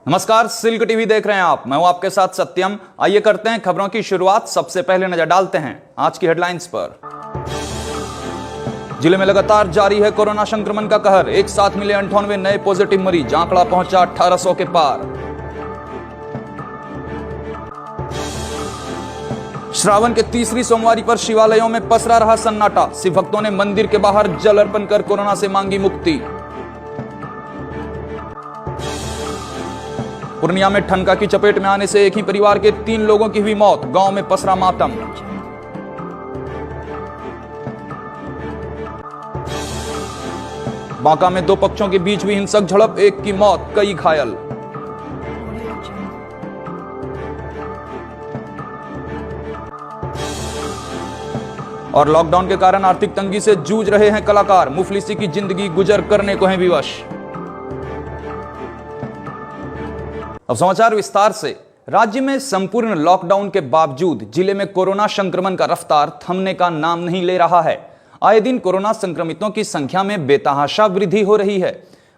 नमस्कार, silk TV देख रहे हैं आप। मैं हूं आपके साथ सत्यम। आइए करते हैं खबरों की शुरुआत। सबसे पहले नजर डालते हैं आज की हेडलाइंस पर। जिले में लगातार जारी है कोरोना संक्रमण का कहर। एक साथ मिले 98 नए पॉजिटिव मरीज, आंकड़ा पहुंचा 1800 के पार। श्रावण के तीसरी सोमवारी पर शिवालयों में पसरा रहा सन्नाटा। शिव भक्तों ने मंदिर के बाहर जल अर्पण कर कोरोना से मांगी मुक्ति। पूर्णिया में ठनका की चपेट में आने से एक ही परिवार के 3 लोगों की हुई मौत। गांव में पसरा मातम। बांका में 2 पक्षों के बीच हुई हिंसक झड़प, एक की मौत, कई घायल। और लॉकडाउन के कारण आर्थिक तंगी से जूझ रहे हैं कलाकार। मुफलिसी की जिंदगी गुजर करने को हैं विवश। अब समाचार विस्तार से। राज्य में संपूर्ण लॉकडाउन के बावजूद जिले में कोरोना संक्रमण का रफ्तार थमने का नाम नहीं ले रहा है। आए दिन कोरोना संक्रमितों की संख्या में बेतहाशा वृद्धि हो रही है।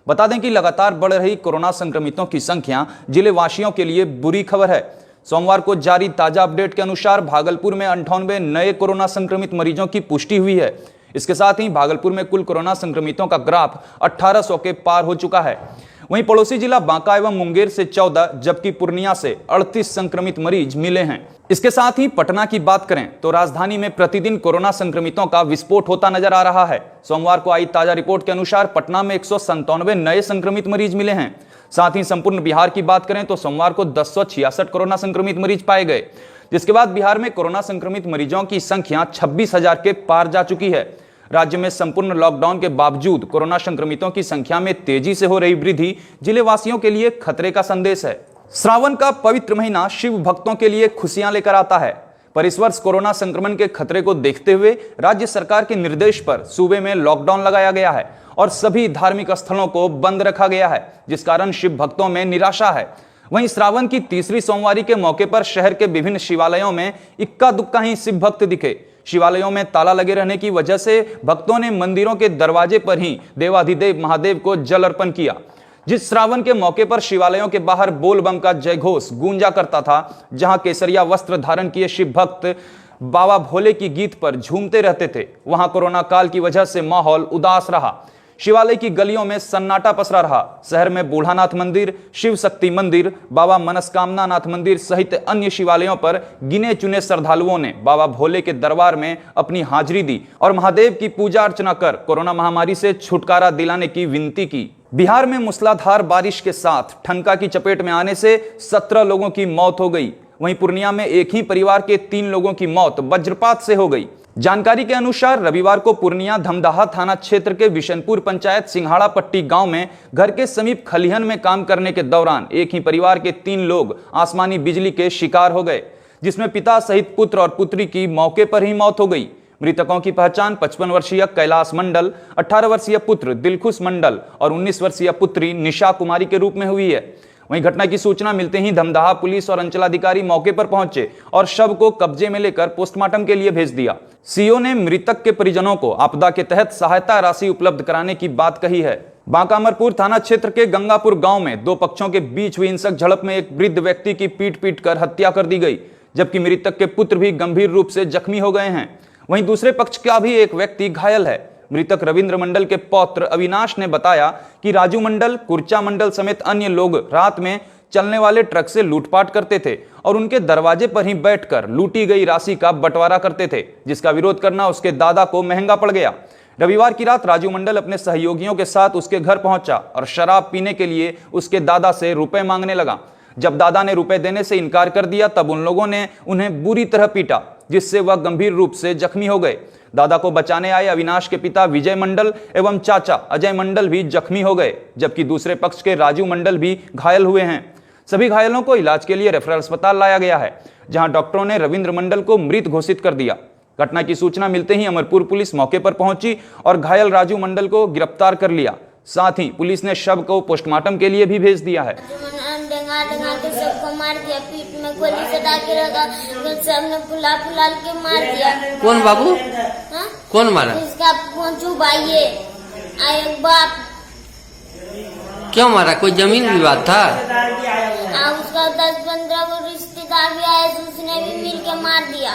बता दें कि लगातार बढ़ रही कोरोना संक्रमितों की संख्या जिले वासियों के लिए बुरी खबर है। सोमवार को जारी ताजा अपडेट के अनुसार भागलपुर में 98 नए कोरोना संक्रमित मरीजों की पुष्टि हुई है। इसके साथ ही भागलपुर में कुल कोरोना संक्रमितों का ग्राफ 1800 के पार हो चुका है। वहीं पड़ोसी जिला बांका एवं मुंगेर से 14 जबकि पूर्णिया से 38 संक्रमित मरीज मिले हैं। इसके साथ ही पटना की बात करें तो राजधानी में प्रतिदिन कोरोना संक्रमितों का विस्फोट होता नजर आ रहा है। सोमवार को आई ताजा रिपोर्ट के अनुसार पटना में 197 नए संक्रमित मरीज मिले हैं। साथ ही संपूर्ण बिहार की बात करें तो सोमवार को 1066 कोरोना संक्रमित मरीज पाए गए, जिसके बाद बिहार में कोरोना संक्रमित मरीजों की संख्या 26,000 के पार जा चुकी है। राज्य में संपूर्ण लॉकडाउन के बावजूद कोरोना संक्रमितों की संख्या में तेजी से हो रही वृद्धि जिले वासियों के लिए खतरे का संदेश है। श्रावण का पवित्र महीना शिव भक्तों के लिए खुशियां लेकर आता है, पर इस वर्ष कोरोना संक्रमण के खतरे को देखते हुए राज्य सरकार के निर्देश पर सूबे में लॉकडाउन लगाया गया है और सभी धार्मिक स्थलों को बंद रखा गया है, जिस कारण शिव भक्तों में निराशा है। वहीं श्रावण की तीसरी सोमवारी के मौके पर शहर के विभिन्न शिवालयों में इक्का दुक्का ही शिव भक्त दिखे। शिवालयों में ताला लगे रहने की वजह से भक्तों ने मंदिरों के दरवाजे पर ही देवाधिदेव महादेव को जल अर्पण किया। जिस श्रावण के मौके पर शिवालयों के बाहर बोल बम का जयघोष गूंजा करता था, जहां केसरिया वस्त्र धारण किए शिव भक्त बाबा भोले की गीत पर झूमते रहते थे, वहां कोरोना काल की वजह से माहौल उदास रहा। शिवालय की गलियों में सन्नाटा पसरा रहा। शहर में बूढ़ानाथ मंदिर, शिव शक्ति मंदिर, बाबा मनस्कामना नाथ मंदिर सहित अन्य शिवालयों पर गिने चुने श्रद्धालुओं ने बाबा भोले के दरबार में अपनी हाजिरी दी और महादेव की पूजा अर्चना कर कोरोना महामारी से छुटकारा दिलाने की विनती की। बिहार में मूसलाधार बारिश के साथ ठनका की चपेट में आने से 17 लोगों की मौत हो गई। वहीं पूर्णिया में एक ही परिवार के 3 लोगों की मौत वज्रपात से हो गई। जानकारी के अनुसार रविवार को पूर्णिया धमदाहा थाना क्षेत्र के विशनपुर पंचायत सिंघाड़ा पट्टी गांव में घर के समीप खलिहन में काम करने के दौरान एक ही परिवार के 3 लोग आसमानी बिजली के शिकार हो गए, जिसमें पिता सहित पुत्र और पुत्री की मौके पर ही मौत हो गई। मृतकों की पहचान 55 वर्षीय कैलाश मंडल, 18 वर्षीय पुत्र दिलखुश मंडल और 19 वर्षीय पुत्री निशा कुमारी के रूप में हुई है। वहीं घटना की सूचना मिलते ही धमदाहा पुलिस और अंचलाधिकारी मौके पर पहुंचे और शव को कब्जे में लेकर पोस्टमार्टम के लिए भेज दिया। सीओ ने मृतक के परिजनों को आपदा के तहत सहायता राशि उपलब्ध कराने की बात कही है। बांका अमरपुर थाना क्षेत्र के गंगापुर गांव में 2 पक्षों के बीच हुई हिंसक झड़प में एक वृद्ध व्यक्ति की पीट कर हत्या कर दी गई, जबकि मृतक के पुत्र भी गंभीर रूप से जख्मी हो गए हैं। वहीं दूसरे पक्ष का भी एक व्यक्ति घायल है। मृतक रविंद्र मंडल के पौत्र अविनाश ने बताया कि राजू मंडल, कुर्चा मंडल समेत अन्य लोग रात में चलने वाले ट्रक से लूटपाट करते थे और उनके दरवाजे पर ही बैठकर लूटी गई राशि का बंटवारा करते थे, जिसका विरोध करना उसके दादा को महंगा पड़ गया। रविवार की रात राजू मंडल अपने सहयोगियों के साथ उसके घर पहुंचा और शराब पीने के लिए उसके दादा से रुपए मांगने लगा। जब दादा ने रुपए देने से इनकार कर दिया, तब उन लोगों ने उन्हें बुरी तरह पीटा, जिससे वह गंभीर रूप से जख्मी हो गए। दादा को बचाने आए अविनाश के पिता विजय मंडल एवं चाचा अजय मंडल भी जख्मी हो गए, जबकि दूसरे पक्ष के राजू मंडल भी घायल हुए हैं। सभी घायलों को इलाज के लिए रेफरल अस्पताल लाया गया है, जहां डॉक्टरों ने रविंद्र मंडल को मृत घोषित कर दिया। घटना की सूचना मिलते ही अमरपुर पुलिस मौके पर पहुंची और घायल राजू मंडल को गिरफ्तार कर लिया। साथ ही पुलिस ने शव को पोस्टमार्टम के लिए भी भेज दिया है। सबको मार दिया, पीठ में गोली से डाल के रखा, सबने फुला के मार दिया। कौन बाबू? कौन मारा? इसका भाई आए बाप। क्यों मारा? कोई जमीन विवाद था? उसका 10-15 को रिश्तेदार भी आए तो उसने भी मिल के मार दिया।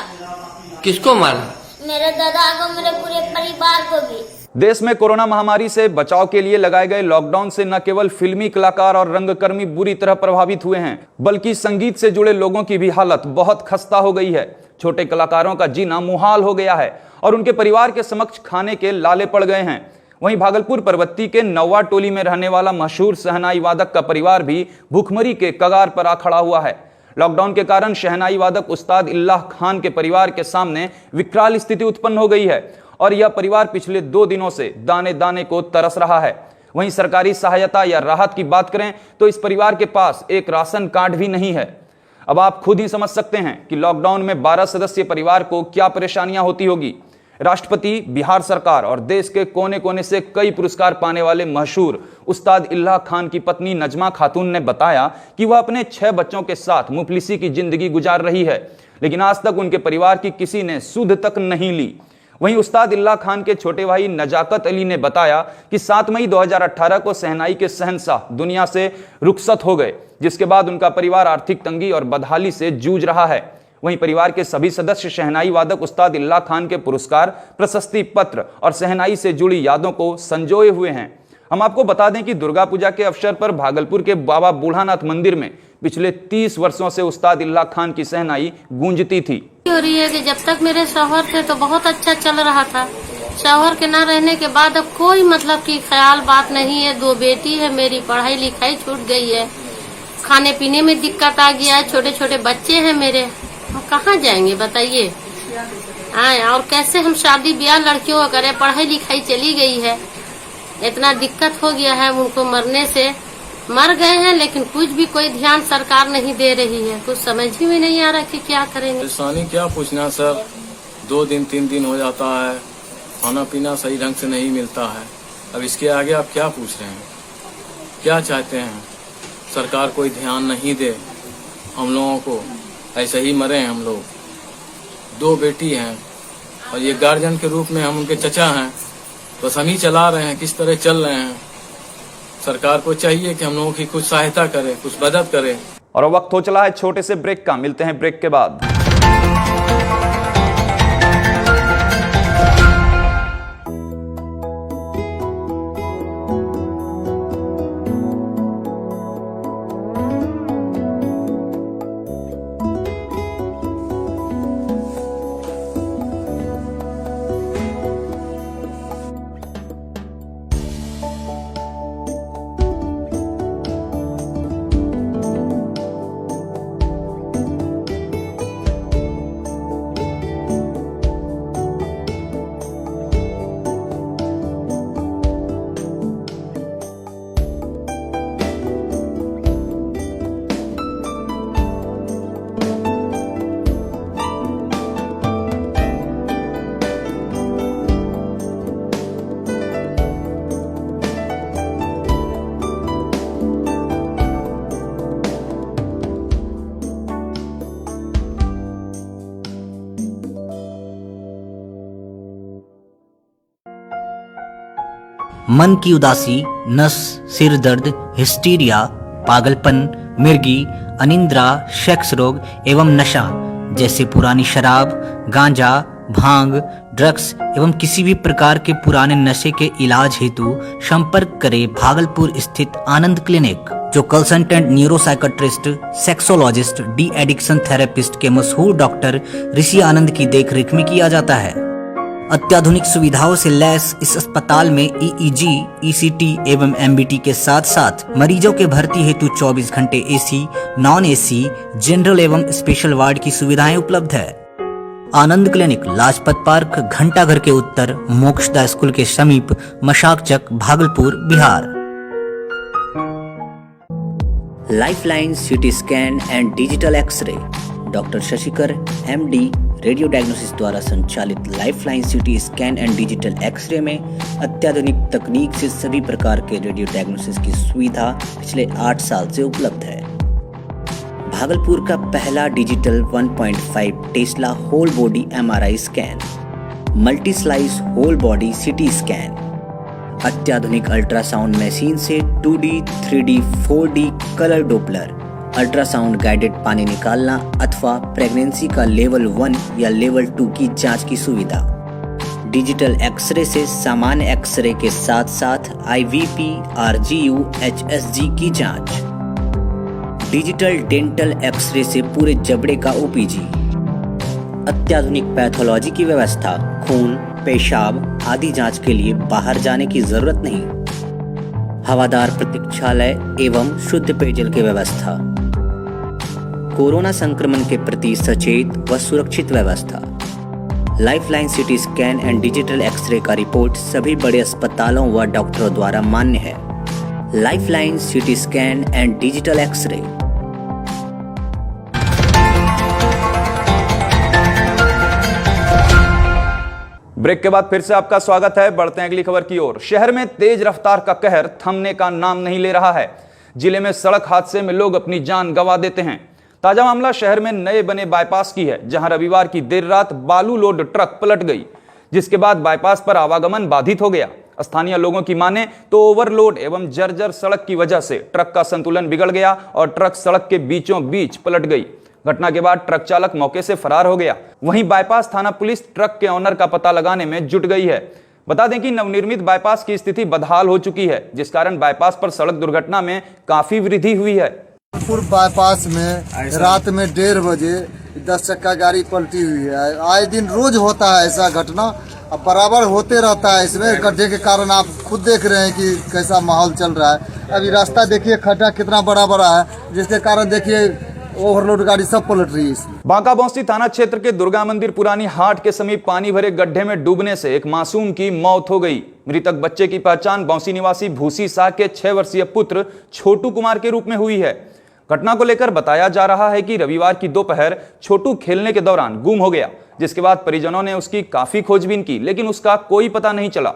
किसको मारा? मेरे दादा को, मेरे पूरे परिवार को भी। देश में कोरोना महामारी से बचाव के लिए लगाए गए लॉकडाउन से न केवल फिल्मी कलाकार और रंगकर्मी बुरी तरह प्रभावित हुए हैं, बल्कि संगीत से जुड़े लोगों की भी हालत बहुत खस्ता हो गई है। छोटे कलाकारों का जीना मुहाल हो गया है और उनके परिवार के समक्ष खाने के लाले पड़ गए हैं। वहीं भागलपुर परबत्ती के नौवा टोली में रहने वाला मशहूर शहनाई वादक का परिवार भी भूखमरी के कगार पर आ खड़ा हुआ है। लॉकडाउन के कारण शहनाई वादक उस्ताद इल्लाह खान के परिवार के सामने विकराल स्थिति उत्पन्न हो गई है और यह परिवार पिछले 2 दिनों से दाने दाने को तरस रहा है। वहीं सरकारी सहायता या राहत की बात करें तो इस परिवार के पास एक राशन कार्ड भी नहीं है। अब आप खुद ही समझ सकते हैं कि लॉकडाउन में 12 सदस्यीय परिवार को क्या परेशानियां होती होगी। राष्ट्रपति, बिहार सरकार और देश के कोने कोने से कई पुरस्कार पाने वाले मशहूर उस्ताद इल्लाह खान की पत्नी नजमा खातून ने बताया कि वह अपने 6 बच्चों के साथ मुफलिसी की जिंदगी गुजार रही है, लेकिन आज तक उनके परिवार की किसी ने सुध तक नहीं ली। वहीं उस्ताद इल्लाह खान के छोटे भाई नजाकत अली ने बताया कि 7 मई 2018 को शहनाई के शहंशाह दुनिया से रुखसत हो गए, जिसके बाद उनका परिवार आर्थिक तंगी और बदहाली से जूझ रहा है। वहीं परिवार के सभी सदस्य शहनाई वादक उस्ताद इल्लाह खान के पुरस्कार, प्रशस्ति पत्र और शहनाई से जुड़ी यादों को संजोए हुए हैं। हम आपको बता दें कि दुर्गा पूजा के अवसर पर भागलपुर के बाबा बूढ़ानाथ मंदिर में पिछले 30 वर्षों से उस्ताद इल्लाह खान की शहनाई गूंजती थी। हो रही है कि जब तक मेरे शौहर थे तो बहुत अच्छा चल रहा था। शौहर के न रहने के बाद अब कोई मतलब की ख्याल बात नहीं है। 2 बेटी है मेरी, पढ़ाई लिखाई छूट गई है, खाने पीने में दिक्कत आ गया है, छोटे छोटे बच्चे हैं मेरे, हम कहाँ जाएंगे बताइए। और कैसे हम शादी ब्याह लड़कियों का करें, पढ़ाई लिखाई चली गई है, इतना दिक्कत हो गया है। उनको मरने से मर गए हैं, लेकिन कुछ भी कोई ध्यान सरकार नहीं दे रही है। कुछ समझ ही में नहीं आ रहा कि क्या करेंगे। परेशानी क्या पूछना सर, 2 दिन 3 दिन हो जाता है, खाना पीना सही ढंग से नहीं मिलता है। अब इसके आगे आप क्या पूछ रहे हैं, क्या चाहते हैं? सरकार कोई ध्यान नहीं दे हम लोगों को, ऐसे ही मरे हैं हम लोग। 2 बेटी हैं और ये गार्जियन के रूप में हम उनके चचा हैं, बस हम ही चला रहे हैं, किस तरह चल रहे हैं। सरकार को चाहिए कि हम लोगों की कुछ सहायता करे, कुछ मदद करे। और अब वक्त हो चला है छोटे से ब्रेक का, मिलते हैं ब्रेक के बाद। मन की उदासी, नस, सिर दर्द, हिस्टीरिया, पागलपन, मिर्गी, अनिद्रा, सेक्स रोग एवं नशा जैसे पुरानी शराब, गांजा, भांग, ड्रग्स एवं किसी भी प्रकार के पुराने नशे के इलाज हेतु संपर्क करें भागलपुर स्थित आनंद क्लिनिक, जो consultant neuropsychiatrist, sexologist, de addiction therapist के मशहूर डॉक्टर ऋषि आनंद की देखरेख में किया जाता है। अत्याधुनिक सुविधाओं से लैस इस अस्पताल में EEG, ECT एवं MBT के साथ साथ मरीजों के भर्ती हेतु 24 घंटे AC, नॉन AC, जनरल एवं स्पेशल वार्ड की सुविधाएं उपलब्ध है। आनंद क्लिनिक लाजपत पार्क, घंटाघर के उत्तर, मोक्षदा स्कूल के समीप, Mashak Chak, Bhagalpur, Bihar. Lifeline city scan and digital x-ray, doctor Shashikar MD radio diagnosis द्वारा संचालित lifeline city scan and digital x-ray में अत्याधुनिक तकनीक से सभी प्रकार के रेडियो डायग्नोसिस की सुविधा पिछले 8 साल से उपलब्ध है। भागलपुर का पहला digital 1.5 Tesla whole body MRI scan, multi slice whole body CT scan, अत्याधुनिक अल्ट्रासाउंड मशीन से 2D, 3D, 4D colour Doppler, ultrasound guided पानी निकालना अथवा प्रेगनेंसी का लेवल 1 या लेवल 2 की जांच की सुविधा। डिजिटल एक्सरे से सामान्य एक्सरे के साथ साथ IVP, RGU, HSG की जांच। डिजिटल डेंटल एक्सरे से पूरे जबड़े का OPG। अत्याधुनिक पैथोलॉजी की व्यवस्था, खून, पेशाब आदि जांच के लिए बाहर जाने की जरूरत नहीं। हवादार प्रतीक्षालय एवं शुद्ध पेयजल की व्यवस्था। कोरोना संक्रमण के प्रति सचेत व सुरक्षित व्यवस्था। Lifeline city scan and digital x ray का रिपोर्ट सभी बड़े अस्पतालों व डॉक्टरों द्वारा मान्य है। Lifeline city scan and digital x ray. Break के बाद फिर से आपका स्वागत है। बढ़ते हैं अगली खबर की ओर। शहर में तेज रफ्तार का कहर थमने का नाम नहीं ले रहा है। जिले में सड़क हादसे में लोग अपनी जान गंवा देते हैं। ताजा मामला शहर में नए बने बाईपास की है, जहां रविवार की देर रात बालू लोड ट्रक पलट गई, जिसके बाद बाईपास पर आवागमन बाधित हो गया। स्थानीय लोगों की माने तो ओवरलोड एवं जर्जर सड़क की वजह से ट्रक का संतुलन बिगड़ गया और ट्रक सड़क के बीचों बीच पलट गई। घटना के बाद ट्रक चालक मौके से फरार हो गया। वहीं बाईपास थाना पुलिस ट्रक के ऑनर का पता लगाने में जुट गई है। बता दें कि नवनिर्मित बाईपास की स्थिति बदहाल हो चुकी है, जिस कारण बाईपास पर सड़क दुर्घटना में काफी वृद्धि हुई है। पूर्व बाईपास में रात में 1:30 बजे 10 चक्का गाड़ी पलटी हुई है। आए दिन रोज होता है ऐसा घटना, अब बराबर होते रहता है। इसमें गड्ढे के कारण आप खुद देख रहे हैं कि कैसा माहौल चल रहा है। अभी रास्ता देखिए, खड्डा कितना बड़ा बड़ा है, जिसके कारण देखिए ओवरलोड गाड़ी सब पलट रही है। इसमें बांका बौंसी थाना क्षेत्र के दुर्गा मंदिर पुरानी हाट के समीप पानी भरे गड्ढे में डूबने से एक मासूम की मौत हो गई। मृतक बच्चे की पहचान बौंसी निवासी भूसी शाह के 6 वर्षीय पुत्र छोटू कुमार के रूप में हुई है। घटना को लेकर बताया जा रहा है कि रविवार की दोपहर छोटू खेलने के दौरान गुम हो गया, जिसके बाद परिजनों ने उसकी काफी खोजबीन की, लेकिन उसका कोई पता नहीं चला।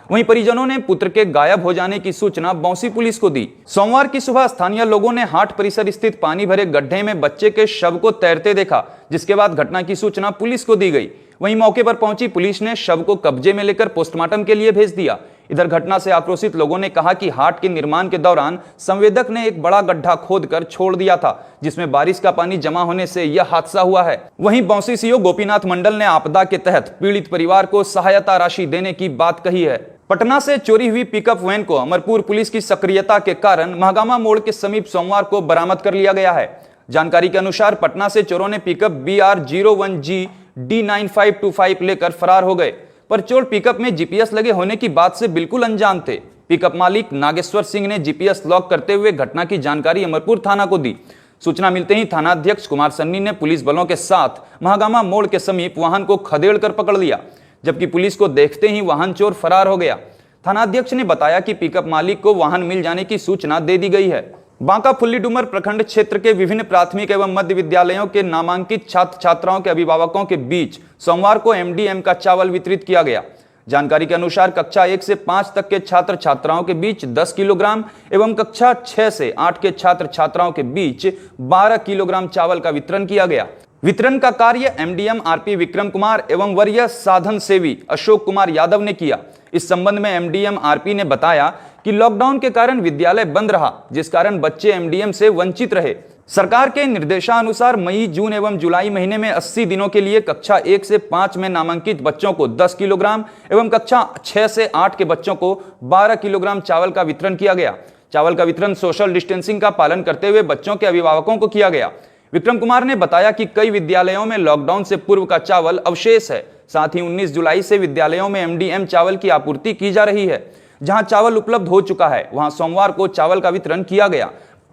वहीं परिजनों ने पुत्र के गायब हो जाने की सूचना बौंसी पुलिस को दी। सोमवार की सुबह स्थानीय लोगों ने हाट परिसर स्थित पानी भरे गड्ढे में बच्चे के शव को तैरते देखा, जिसके बाद घटना की सूचना पुलिस को दी गई। वहीं मौके पर पहुंची पुलिस ने शव को कब्जे में लेकर पोस्टमार्टम के लिए भेज दिया। इधर घटना से आक्रोशित लोगों ने कहा कि हाट के निर्माण के दौरान संवेदक ने एक बड़ा गड्ढा खोदकर छोड़ दिया था, जिसमें बारिश का पानी जमा होने से यह हादसा हुआ है। वहीं बौंसी सीओ गोपीनाथ मंडल ने आपदा के तहत पीड़ित परिवार को सहायता राशि देने की बात कही है। पटना से चोरी हुई पिकअप वैन को अमरपुर पुलिस की सक्रियता के कारण महगामा मोड़ के समीप सोमवार को बरामद कर लिया गया है। जानकारी के अनुसार पटना से चोरों ने पिकअप BR01G D9525 लेकर फरार हो गए, पर चोर पिकअप में GPS लगे होने की बात से बिल्कुल अनजान थे। पिकअप मालिक नागेश्वर सिंह ने GPS लॉक करते हुए घटना की जानकारी अमरपुर थाना को दी। सूचना मिलते ही थानाध्यक्ष कुमार सन्नी ने पुलिस बलों के साथ महागामा मोड़ के समीप वाहन को खदेड़ कर पकड़ लिया, जबकि पुलिस को देखते ही वाहन चोर फरार हो गया। थानाध्यक्ष ने बताया कि पिकअप मालिक को वाहन मिल जाने की सूचना दे दी गई है। बांका फुल्ली डुमर प्रखंड क्षेत्र के विभिन्न प्राथमिक एवं मध्य विद्यालयों के नामांकित छात्र छात्राओं के अभिभावकों के बीच सोमवार को MDM का चावल वितरित किया गया। जानकारी के अनुसार कक्षा 1 से 5 तक के छात्र छात्राओं के बीच 10 किलोग्राम एवं कक्षा 6 से 8 के छात्र छात्राओं के बीच 12 किलोग्राम चावल का वितरण किया गया। वितरण का कार्य MDM RP विक्रम कुमार एवं वरीय साधन सेवी अशोक कुमार यादव ने किया। इस संबंध में MDM RP ने बताया कि लॉकडाउन के कारण विद्यालय बंद रहा, जिस कारण बच्चे MDM से वंचित रहे। सरकार के निर्देशानुसार मई, जून एवं जुलाई महीने में 80 दिनों के लिए कक्षा 1 से 5 में नामांकित बच्चों को 10 किलोग्राम एवं कक्षा 6 से 8 के बच्चों को 12 किलोग्राम चावल का वितरण किया गया। चावल का वितरण सोशल डिस्टेंसिंग का पालन करते हुए बच्चों के अभिभावकों को किया गया। विक्रम कुमार ने बताया कि कई विद्यालयों में लॉकडाउन से पूर्व का चावल अवशेष है। साथ ही 19 जुलाई से विद्यालयों में MDM चावल की आपूर्ति की जा रही है। जहां चावल उपलब्ध हो चुका है, वहां सोमवार को चावल का वितरण किया गया।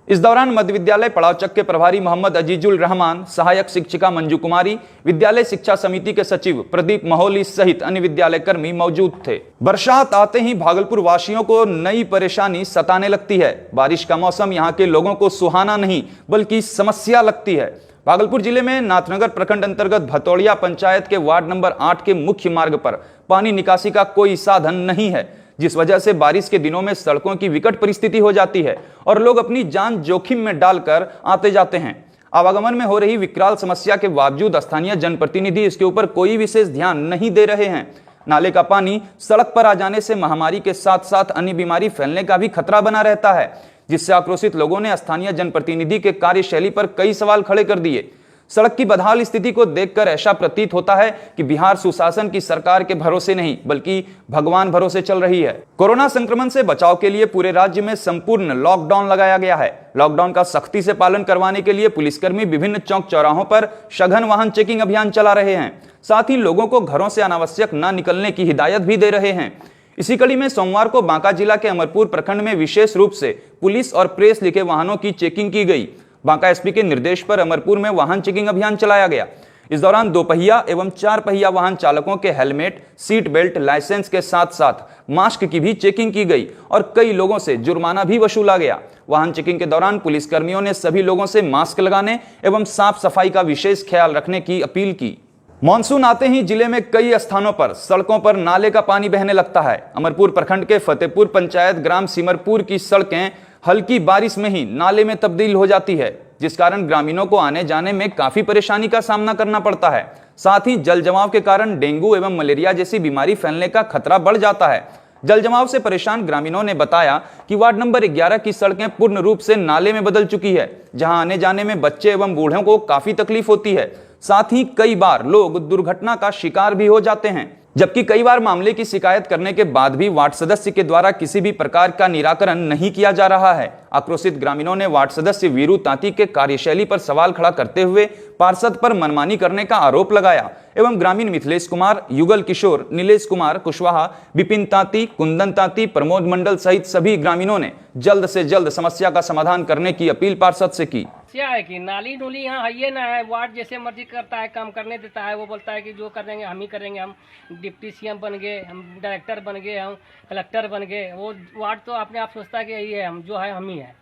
इस दौरान मध्य विद्यालय पड़ावचक के प्रभारी मोहम्मद अजीजुल रहमान, सहायक शिक्षिका मंजू कुमारी, विद्यालय शिक्षा समिति के सचिव प्रदीप महोली सहित अन्य विद्यालय कर्मी मौजूद थे। बरसात आते ही भागलपुर वासियों को नई परेशानी सताने लगती है। बारिश का मौसम यहाँ के लोगों को सुहाना नहीं बल्कि समस्या लगती है। भागलपुर जिले में नाथनगर प्रखंड अंतर्गत भतौड़िया पंचायत के वार्ड नंबर 8 के मुख्य मार्ग पर पानी निकासी का कोई साधन नहीं है, जिस वजह से बारिश के दिनों में सड़कों की विकट परिस्थिति हो जाती है और लोग अपनी जान जोखिम में डालकर आते जाते हैं। आवागमन में हो रही विकराल समस्या के बावजूद स्थानीय जनप्रतिनिधि इसके ऊपर कोई विशेष ध्यान नहीं दे रहे हैं। नाले का पानी सड़क पर आ जाने से महामारी के साथ साथ अन्य बीमारी फैलने का भी खतरा बना रहता है, जिससे आक्रोशित लोगों ने स्थानीय जनप्रतिनिधि के कार्यशैली पर कई सवाल खड़े कर दिए। सड़क की बदहाल स्थिति को देखकर ऐसा प्रतीत होता है कि बिहार सुशासन की सरकार के भरोसे नहीं बल्कि भगवान भरोसे चल रही है। कोरोना संक्रमण से बचाव के लिए पूरे राज्य में संपूर्ण लॉकडाउन लगाया गया है। लॉकडाउन का सख्ती से पालन करवाने के लिए पुलिसकर्मी विभिन्न चौक चौराहों पर सघन वाहन चेकिंग अभियान चला रहे हैं। साथ ही लोगों को घरों से अनावश्यक न निकलने की हिदायत भी दे रहे हैं। इसी कड़ी में सोमवार को बांका जिला के अमरपुर प्रखंड में विशेष रूप से पुलिस और प्रेस लिखे वाहनों की चेकिंग की गई। बांका एसपी के निर्देश पर अमरपुर में वाहन चेकिंग अभियान चलाया गया। इस दौरान 2 पहिया एवं 4 पहिया वाहन चालकों के हेलमेट, सीट बेल्ट, लाइसेंस के साथ साथ मास्क की भी चेकिंग की गई और कई लोगों से जुर्माना भी वसूला गया। वाहन चेकिंग के दौरान पुलिसकर्मियों ने सभी लोगों से मास्क लगाने एवं साफ सफाई का विशेष ख्याल रखने की अपील की। मानसून आते ही जिले में कई स्थानों पर सड़कों पर नाले का पानी बहने लगता है। अमरपुर प्रखंड के फतेहपुर पंचायत ग्राम सिमरपुर की सड़कें हल्की बारिश में ही नाले में तब्दील हो जाती है, जिस कारण ग्रामीणों को आने जाने में काफी परेशानी का सामना करना पड़ता है। साथ ही जल जमाव के कारण डेंगू एवं मलेरिया जैसी बीमारी फैलने का खतरा बढ़ जाता है। जल जमाव से परेशान ग्रामीणों ने बताया कि वार्ड नंबर 11 की सड़कें पूर्ण रूप से नाले में बदल चुकी है, जहां आने जाने में बच्चे एवं बूढ़ों को काफी तकलीफ होती है। साथ ही कई बार लोग दुर्घटना का शिकार भी हो जाते हैं, जबकि कई बार मामले की शिकायत करने के बाद भी वार्ड सदस्य के द्वारा किसी भी प्रकार का निराकरण नहीं किया जा रहा है। आक्रोशित ग्रामीणों ने वार्ड सदस्य वीरू तांती के कार्यशैली पर सवाल खड़ा करते हुए पार्षद पर मनमानी करने का आरोप लगाया एवं ग्रामीण मिथिलेश कुमार, युगल किशोर, नीलेश कुमार कुशवाहा, विपिन तांती, कुंदन तांती, प्रमोद मंडल सहित सभी ग्रामीणों ने जल्द से जल्द समस्या का समाधान करने की अपील पार्षद से की। क्या है कि नाली नूली यहाँ है ना है, वार्ड जैसे मर्जी करता है, काम करने देता है। वो बोलता है कि जो करेंगे हम ही करेंगे, हम डिप्टी सीएम बन गए, हम डायरेक्टर बन गए, हम कलेक्टर बन गए। वो वार्ड तो अपने आप सोचता है कि यही है, हम जो है हम ही है।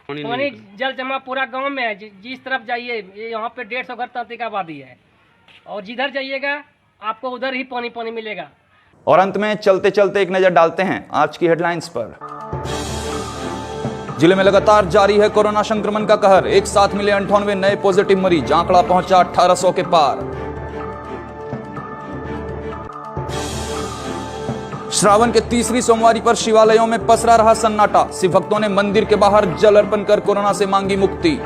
पानी जल जमा पूरा गांव में है। जिस तरफ जाइए यहाँ पे 150 घर तांती का आबादी है और जिधर जाइएगा आपको उधर ही पानी पानी मिलेगा। और अंत में चलते चलते एक नजर डालते हैं आज की हेडलाइंस पर। जिले में लगातार जारी है कोरोना संक्रमण का कहर। एक साथ मिले 98 नए पॉजिटिव मरीज, आंकड़ा पहुंचा 1800 के पार। श्रावण के तीसरी सोमवारी पर शिवालयों में पसरा रहा सन्नाटा। शिव भक्तों ने मंदिर के बाहर जल अर्पण कर कोरोना से मांगी मुक्ति।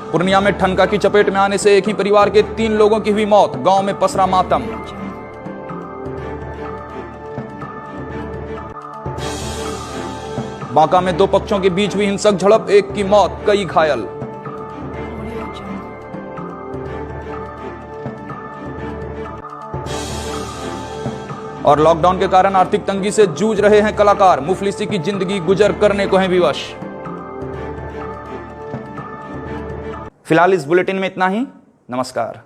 पूर्णिया में ठनका की चपेट में आने से एक ही परिवार के 3 लोगों की हुई मौत, गांव में पसरा मातम। बांका में 2 पक्षों के बीच हुई हिंसक झड़प, एक की मौत, कई घायल। और लॉकडाउन के कारण आर्थिक तंगी से जूझ रहे हैं कलाकार, मुफलिसी की जिंदगी गुजर करने को हैं विवश। फिलहाल इस बुलेटिन में इतना ही। नमस्कार।